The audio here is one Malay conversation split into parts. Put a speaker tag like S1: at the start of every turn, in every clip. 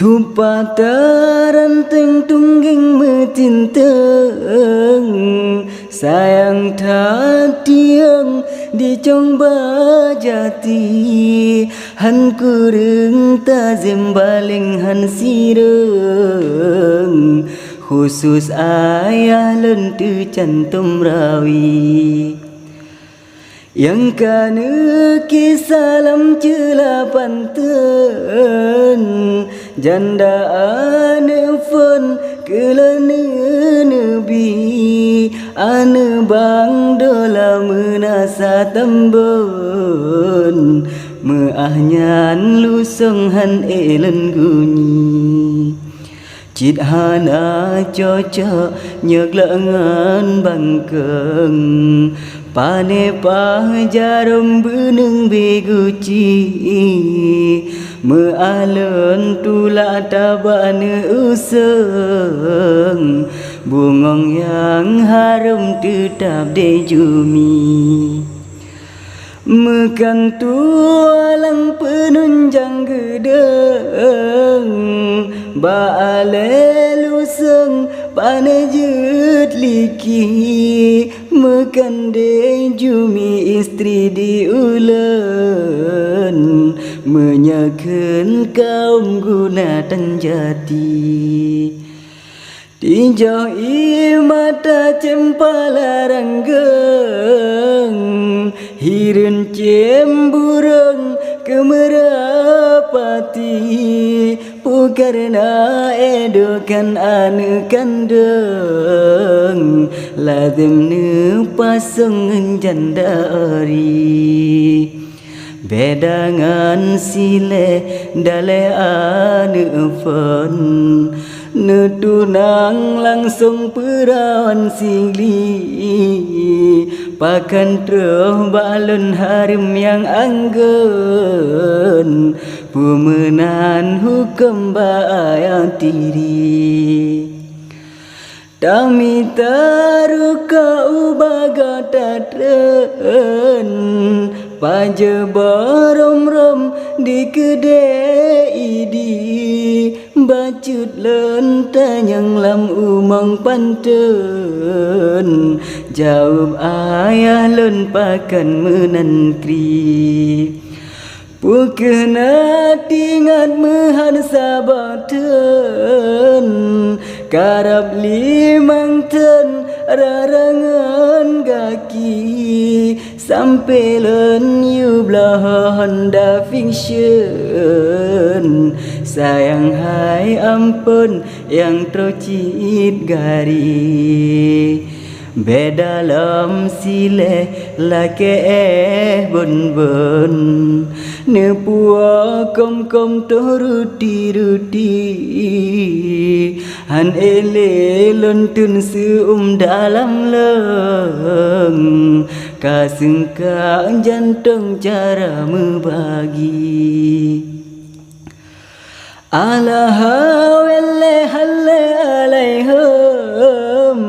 S1: Tupa teranteng tungging metinteng sayang tatiang di cong bajati han kureng tazem baling han sireng khusus ayah lentu cantum rawi yang kana kisalam celapan ten janda ane fon kelana nebi ane bang dola menasa tembon meahnyan lusong han elen gunyi Chit hana cocok nhược lengan bangkeng Pane pah jarum beneng beguci Mealen tulak tabane useng Bungong yang harum tetap dejumi Mekan tualang penunjang gedeng Baale luseng panejet liki Mekan dejumi istri diulen Menyaken kaum guna dan jati Tinjau mata cempala ranggeng Hirun cembureng kemerapati Pukarna edokan anu kandeng Lazim nu pasang janda ari Bedangan sile dale anu fon Netunang langsung perawan singli Pakan terus balon harim yang anggun Pemenan hukum bayang tiri Tami taruka ubaga tatren Paja barom-rom di kedai idi Bacut lentanyang lam umang panten Jawab ayah len pakan menantri Pukena tingat mehan sabaten Karab limang ten rarangan gaki Sampai len you belah Honda fiction Sayang hai ampun yang trocit gari Bedalam sile lake bun-bun Nepua kom-kom to ruti-ruti Han ele lontun dalam leng Kasengka jantung cara membagi Alahawelle halle alaihum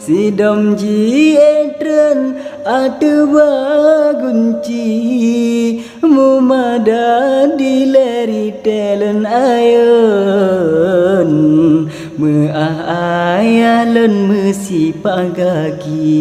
S1: Sidom ji etren atu bagunci Mumada dileri telen ayon Meayalon mesi pagaki